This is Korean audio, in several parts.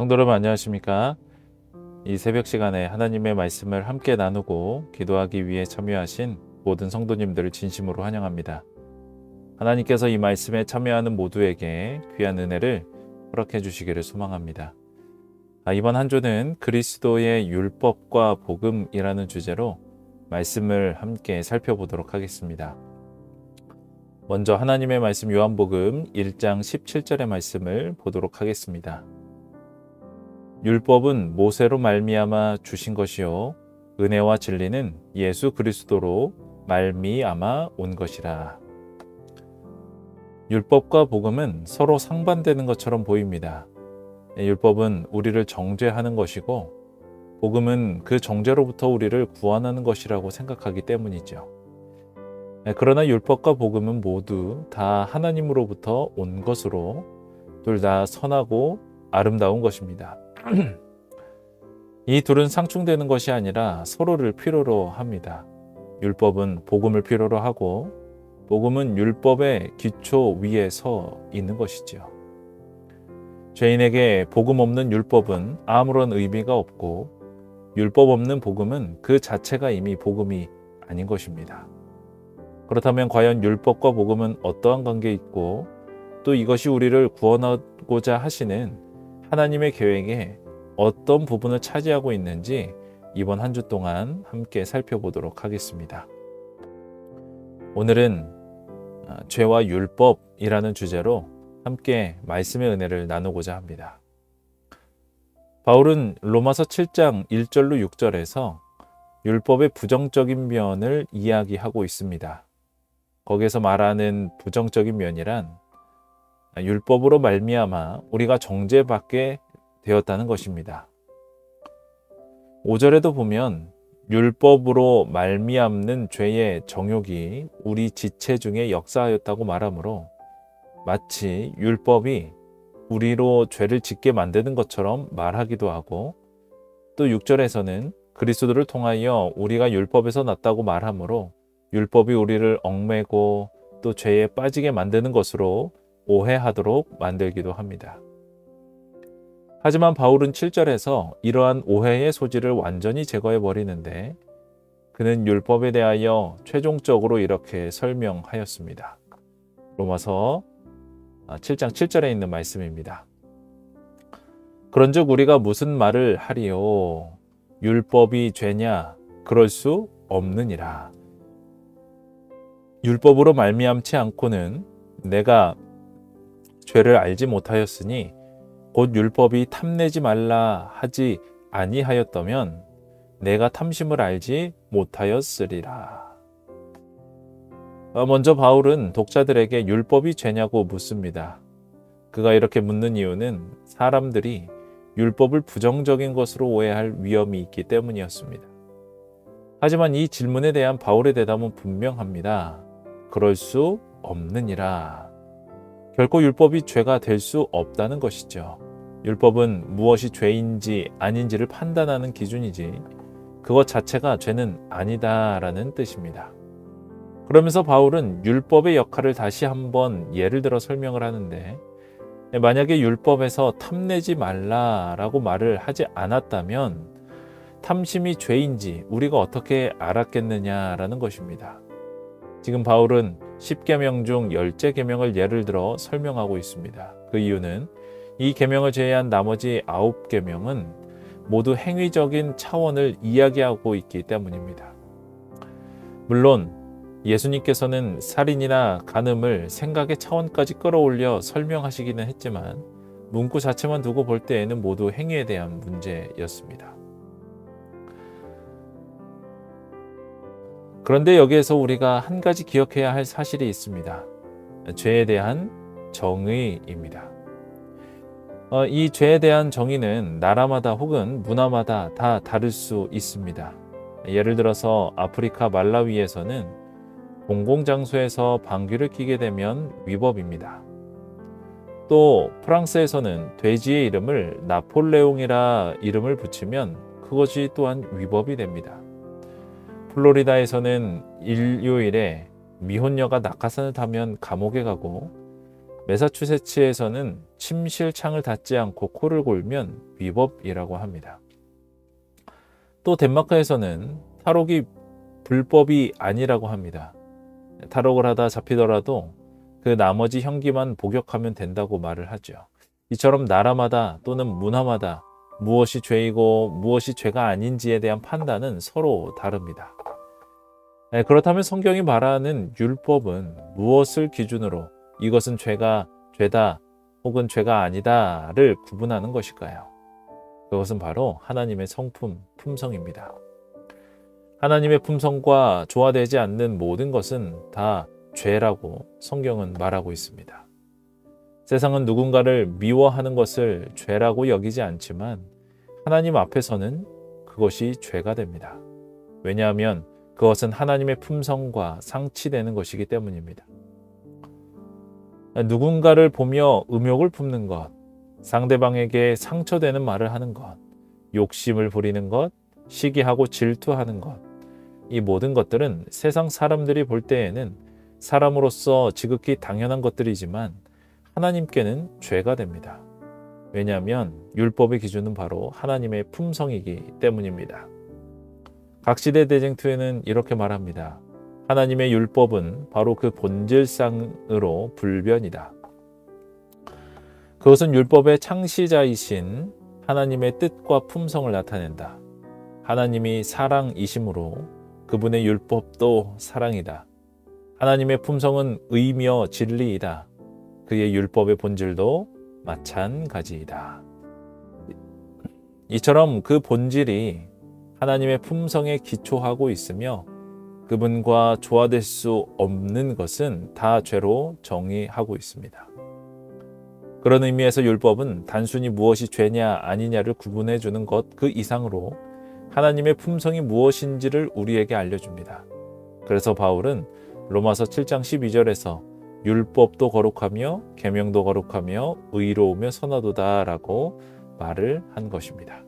성도 여러분 안녕하십니까? 이 새벽 시간에 하나님의 말씀을 함께 나누고 기도하기 위해 참여하신 모든 성도님들을 진심으로 환영합니다. 하나님께서 이 말씀에 참여하는 모두에게 귀한 은혜를 허락해 주시기를 소망합니다. 이번 한 주는 그리스도의 율법과 복음이라는 주제로 말씀을 함께 살펴보도록 하겠습니다. 먼저 하나님의 말씀 요한복음 1장 17절의 말씀을 보도록 하겠습니다. 율법은 모세로 말미암아 주신 것이요 은혜와 진리는 예수 그리스도로 말미암아 온 것이라. 율법과 복음은 서로 상반되는 것처럼 보입니다. 율법은 우리를 정죄하는 것이고 복음은 그 정죄로부터 우리를 구원하는 것이라고 생각하기 때문이죠. 그러나 율법과 복음은 모두 다 하나님으로부터 온 것으로 둘 다 선하고 아름다운 것입니다. 이 둘은 상충되는 것이 아니라 서로를 필요로 합니다. 율법은 복음을 필요로 하고 복음은 율법의 기초 위에 서 있는 것이지요. 죄인에게 복음 없는 율법은 아무런 의미가 없고 율법 없는 복음은 그 자체가 이미 복음이 아닌 것입니다. 그렇다면 과연 율법과 복음은 어떠한 관계에 있고 또 이것이 우리를 구원하고자 하시는 하나님의 계획에 어떤 부분을 차지하고 있는지 이번 한 주 동안 함께 살펴보도록 하겠습니다. 오늘은 죄와 율법이라는 주제로 함께 말씀의 은혜를 나누고자 합니다. 바울은 로마서 7장 1절로 6절에서 율법의 부정적인 면을 이야기하고 있습니다. 거기에서 말하는 부정적인 면이란 율법으로 말미암아 우리가 정죄받게 되었다는 것입니다. 5절에도 보면 율법으로 말미암는 죄의 정욕이 우리 지체 중에 역사하였다고 말하므로 마치 율법이 우리로 죄를 짓게 만드는 것처럼 말하기도 하고 또 6절에서는 그리스도를 통하여 우리가 율법에서 났다고 말하므로 율법이 우리를 얽매고 또 죄에 빠지게 만드는 것으로 오해하도록 만들기도 합니다. 하지만 바울은 7절에서 이러한 오해의 소지를 완전히 제거해 버리는데 그는 율법에 대하여 최종적으로 이렇게 설명하였습니다. 로마서 7장 7절에 있는 말씀입니다. 그런즉 우리가 무슨 말을 하리요? 율법이 죄냐? 그럴 수 없느니라. 율법으로 말미암지 않고는 내가 죄를 알지 못하였으니 곧 율법이 탐내지 말라 하지 아니하였다면 내가 탐심을 알지 못하였으리라. 먼저 바울은 독자들에게 율법이 죄냐고 묻습니다. 그가 이렇게 묻는 이유는 사람들이 율법을 부정적인 것으로 오해할 위험이 있기 때문이었습니다. 하지만 이 질문에 대한 바울의 대답은 분명합니다. 그럴 수 없느니라. 결코 율법이 죄가 될 수 없다는 것이죠. 율법은 무엇이 죄인지 아닌지를 판단하는 기준이지 그것 자체가 죄는 아니다라는 뜻입니다. 그러면서 바울은 율법의 역할을 다시 한번 예를 들어 설명을 하는데 만약에 율법에서 탐내지 말라라고 말을 하지 않았다면 탐심이 죄인지 우리가 어떻게 알았겠느냐라는 것입니다. 지금 바울은 10계명 중 10째 계명을 예를 들어 설명하고 있습니다. 그 이유는 이 계명을 제외한 나머지 9계명은 모두 행위적인 차원을 이야기하고 있기 때문입니다. 물론 예수님께서는 살인이나 간음을 생각의 차원까지 끌어올려 설명하시기는 했지만 문구 자체만 두고 볼 때에는 모두 행위에 대한 문제였습니다. 그런데 여기에서 우리가 한 가지 기억해야 할 사실이 있습니다. 죄에 대한 정의입니다. 이 죄에 대한 정의는 나라마다 혹은 문화마다 다 다를 수 있습니다. 예를 들어서 아프리카 말라위에서는 공공장소에서 방귀를 뀌게 되면 위법입니다. 또 프랑스에서는 돼지의 이름을 나폴레옹이라 이름을 붙이면 그것이 또한 위법이 됩니다. 플로리다에서는 일요일에 미혼녀가 낙하산을 타면 감옥에 가고 매사추세츠에서는 침실 창을 닫지 않고 코를 골면 위법이라고 합니다. 또 덴마크에서는 탈옥이 불법이 아니라고 합니다. 탈옥을 하다 잡히더라도 그 나머지 형기만 복역하면 된다고 말을 하죠. 이처럼 나라마다 또는 문화마다 무엇이 죄이고 무엇이 죄가 아닌지에 대한 판단은 서로 다릅니다. 그렇다면 성경이 말하는 율법은 무엇을 기준으로 이것은 죄다 혹은 죄가 아니다를 구분하는 것일까요? 그것은 바로 하나님의 품성입니다. 하나님의 품성과 조화되지 않는 모든 것은 다 죄라고 성경은 말하고 있습니다. 세상은 누군가를 미워하는 것을 죄라고 여기지 않지만 하나님 앞에서는 그것이 죄가 됩니다. 왜냐하면 그것은 하나님의 품성과 상치되는 것이기 때문입니다. 누군가를 보며 음욕을 품는 것, 상대방에게 상처되는 말을 하는 것, 욕심을 부리는 것, 시기하고 질투하는 것, 이 모든 것들은 세상 사람들이 볼 때에는 사람으로서 지극히 당연한 것들이지만 하나님께는 죄가 됩니다. 왜냐하면 율법의 기준은 바로 하나님의 품성이기 때문입니다. 각시대 대쟁투에는 이렇게 말합니다. 하나님의 율법은 바로 그 본질상으로 불변이다. 그것은 율법의 창시자이신 하나님의 뜻과 품성을 나타낸다. 하나님이 사랑이심으로 그분의 율법도 사랑이다. 하나님의 품성은 의며 진리이다. 그의 율법의 본질도 마찬가지이다. 이처럼 그 본질이 하나님의 품성에 기초하고 있으며 그분과 조화될 수 없는 것은 다 죄로 정의하고 있습니다. 그런 의미에서 율법은 단순히 무엇이 죄냐 아니냐를 구분해 주는 것 그 이상으로 하나님의 품성이 무엇인지를 우리에게 알려줍니다. 그래서 바울은 로마서 7장 12절에서 율법도 거룩하며 계명도 거룩하며 의로우며 선하도다라고 말을 한 것입니다.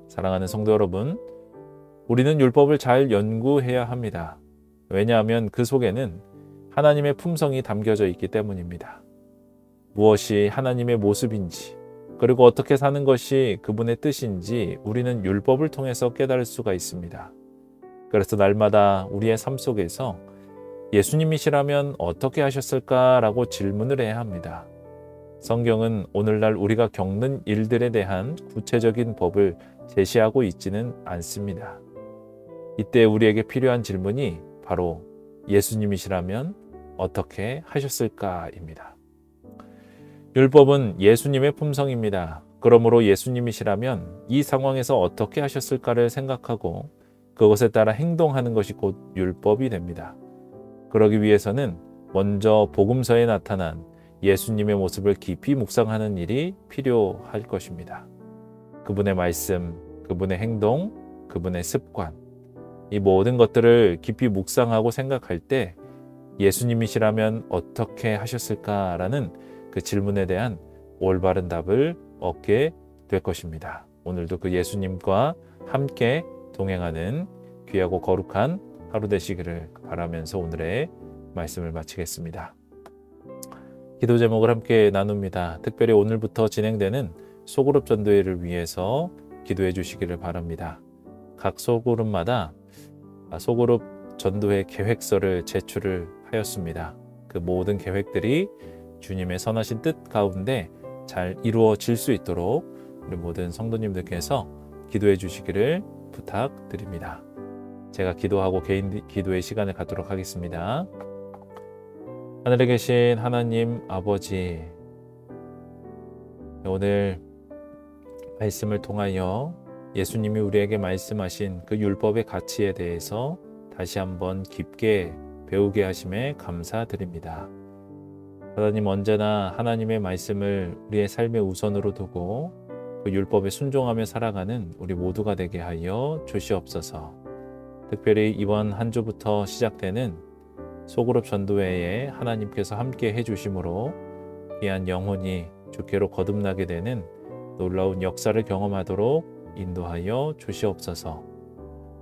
사랑하는 성도 여러분, 우리는 율법을 잘 연구해야 합니다. 왜냐하면 그 속에는 하나님의 품성이 담겨져 있기 때문입니다. 무엇이 하나님의 모습인지, 그리고 어떻게 사는 것이 그분의 뜻인지 우리는 율법을 통해서 깨달을 수가 있습니다. 그래서 날마다 우리의 삶 속에서 예수님이시라면 어떻게 하셨을까라고 질문을 해야 합니다. 성경은 오늘날 우리가 겪는 일들에 대한 구체적인 법을 제시하고 있지는 않습니다. 이때 우리에게 필요한 질문이 바로 예수님이시라면 어떻게 하셨을까입니다. 율법은 예수님의 품성입니다. 그러므로 예수님이시라면 이 상황에서 어떻게 하셨을까를 생각하고 그것에 따라 행동하는 것이 곧 율법이 됩니다. 그러기 위해서는 먼저 복음서에 나타난 예수님의 모습을 깊이 묵상하는 일이 필요할 것입니다. 그분의 말씀, 그분의 행동, 그분의 습관, 이 모든 것들을 깊이 묵상하고 생각할 때 예수님이시라면 어떻게 하셨을까라는 그 질문에 대한 올바른 답을 얻게 될 것입니다. 오늘도 그 예수님과 함께 동행하는 귀하고 거룩한 하루 되시기를 바라면서 오늘의 말씀을 마치겠습니다. 기도 제목을 함께 나눕니다. 특별히 오늘부터 진행되는 소그룹 전도회를 위해서 기도해 주시기를 바랍니다. 각 소그룹마다 소그룹 전도회 계획서를 제출을 하였습니다. 그 모든 계획들이 주님의 선하신 뜻 가운데 잘 이루어질 수 있도록 우리 모든 성도님들께서 기도해 주시기를 부탁드립니다. 제가 기도하고 개인 기도의 시간을 갖도록 하겠습니다. 하늘에 계신 하나님 아버지, 오늘 말씀을 통하여 예수님이 우리에게 말씀하신 그 율법의 가치에 대해서 다시 한번 깊게 배우게 하심에 감사드립니다. 하나님, 언제나 하나님의 말씀을 우리의 삶의 우선으로 두고 그 율법에 순종하며 살아가는 우리 모두가 되게 하여 주시옵소서. 특별히 이번 한 주부터 시작되는 소그룹 전도회에 하나님께서 함께 해주심으로 귀한 영혼이 주께로 거듭나게 되는 놀라운 역사를 경험하도록 인도하여 주시옵소서.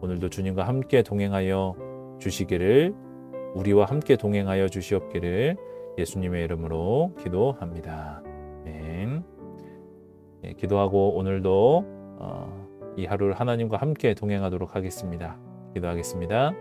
오늘도 주님과 함께 동행하여 주시기를, 우리와 함께 동행하여 주시옵기를 예수님의 이름으로 기도합니다. 아멘. 예, 기도하고 오늘도 이 하루를 하나님과 함께 동행하도록 하겠습니다. 기도하겠습니다.